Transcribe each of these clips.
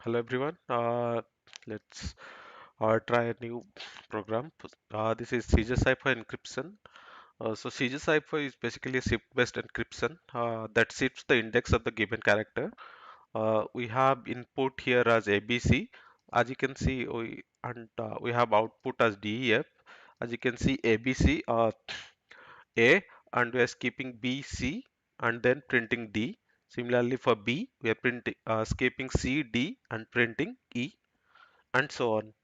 Hello everyone. Let's try a new program. This is Cypher Encryption. Cypher is basically a shift-based encryption that shifts the index of the given character. We have input here as ABC. As you can see, we have output as DEF. As you can see, ABC A, and we are skipping B, C, and then printing D. Similarly, for B, we are skipping C, D, and printing E, and so on.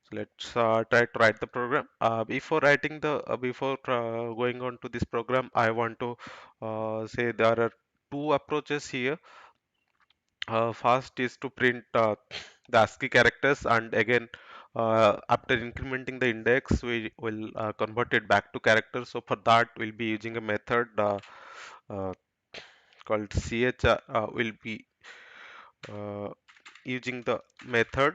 So let's try to write the program. Before going on to this program, I want to say there are two approaches here. First is to print the ASCII characters, and again, after incrementing the index, we will convert it back to characters. So for that, we'll be using a method uh, called chr. We'll be uh, using the method.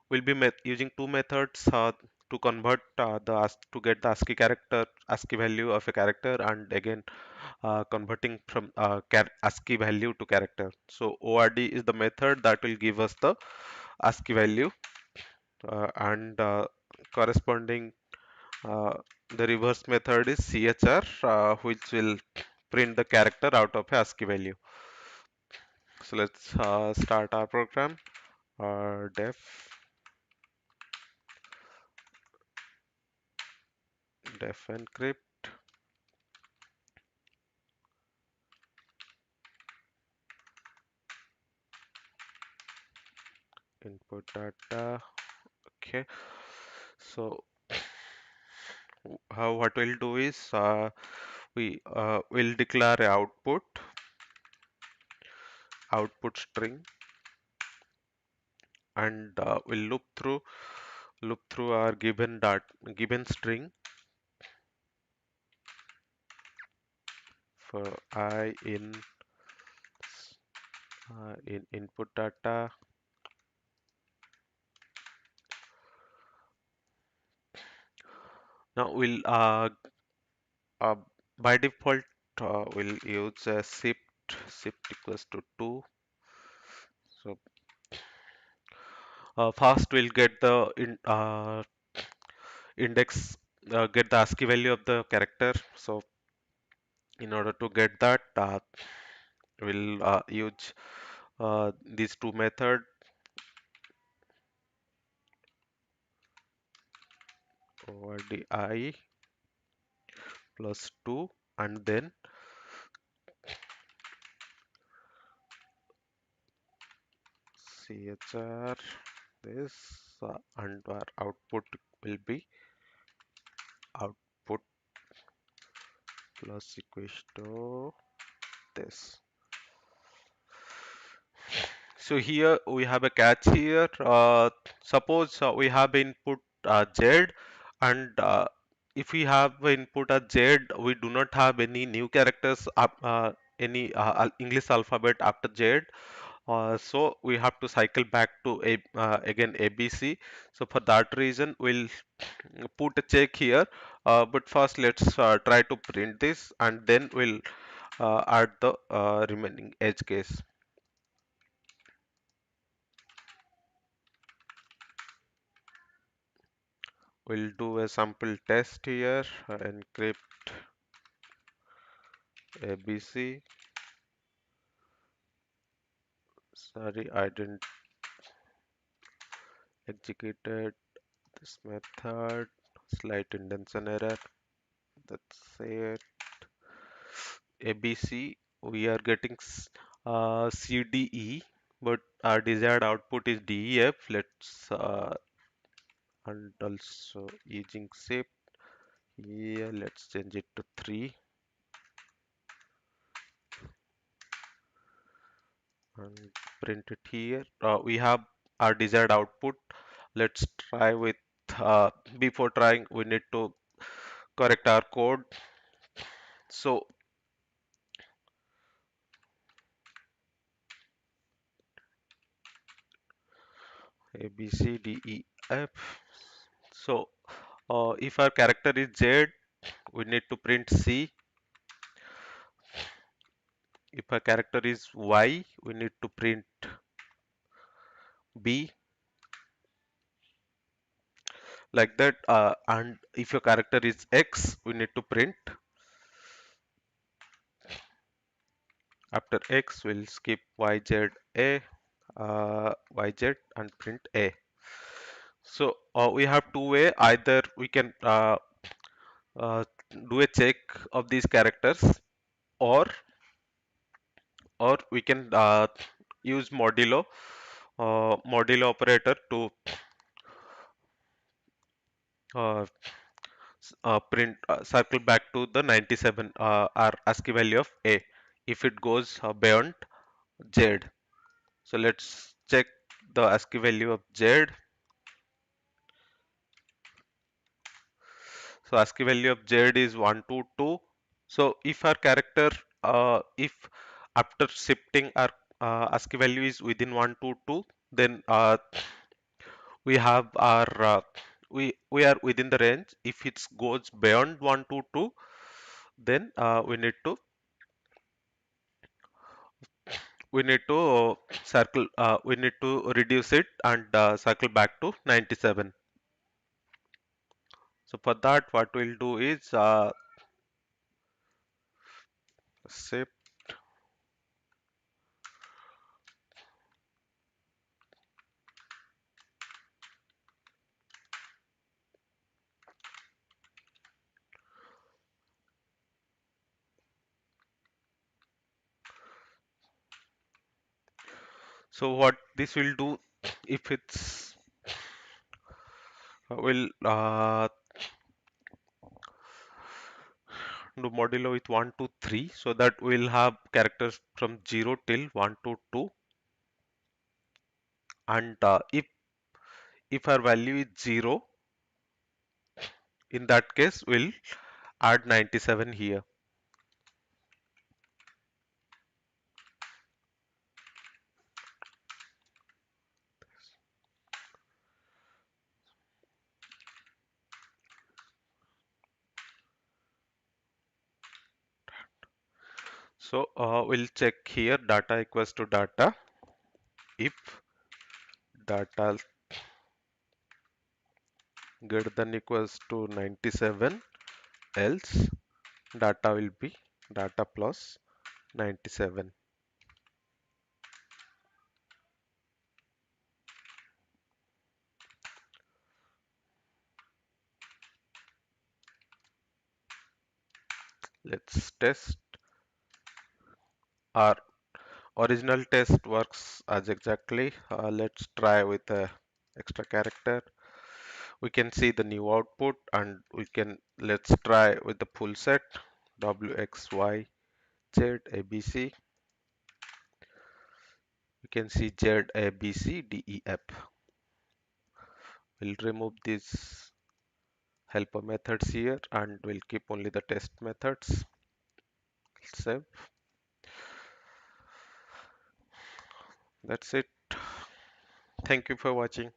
We'll be using two methods to convert to get the ASCII value of a character, and again converting from ASCII value to character. So ORD is the method that will give us the ASCII value, and corresponding uh, the reverse method is CHR, which will print the character out of ASCII value. So let's start our program. Def encrypt, input data. Okay, so how what we'll do is we will declare a output string, and we'll loop through our given string for I in input data. Now uh, by default we'll use a shift equals to 2. So first we'll get the index, get the ASCII value of the character. So in order to get that, we'll use these two methods, ORDI plus 2, and then CHR this, and our output will be output plus equals to this. So here we have a catch here. Suppose we have input Z, and if we have input as Z, we do not have any new characters, any English alphabet after Z. So we have to cycle back to again ABC. So for that reason, we'll put a check here. But first, let's try to print this, and then we'll add the remaining edge case. We'll do a sample test here. Encrypt ABC. Sorry, I didn't executed this method. Slight indentation error. That's it. ABC. We are getting CDE, but our desired output is DEF. Let's and also using shape here. Let's change it to 3 and print it here. We have our desired output. Let's try with before trying, we need to correct our code. So A B C D E F. So if our character is Z, we need to print C. If our character is Y, we need to print B, like that. And if your character is X, we need to print. After X, we'll skip Y, Z, A, Y, Z, and print A. So we have two way. Either we can uh, do a check of these characters, or we can use modulo operator to uh, print circle back to the 97 our ASCII value of A if it goes beyond Z. So let's check the ASCII value of Z. So ASCII value of Z is 122. So if our character, if after shifting our ASCII value is within 122, then we have our we are within the range. If it goes beyond 122, then we need to circle we need to reduce it and circle back to 97. So for that, what we'll do is save. So what this will do, if it's will do modulo with 1 to 3, so that we'll have characters from 0 till 1 to 2. And if our value is 0, in that case we'll add 97 here. So we'll check here data equals to data. If data greater than equals to 97, else data will be data plus 97. Let's test. Our original test works as exactly. Let's try with a extra character. We can see the new output, and let's try with the full set W X Y Z A B C. We can see Z A B C D E F. We'll remove these helper methods here and we'll keep only the test methods. Save. That's it. Thank you for watching.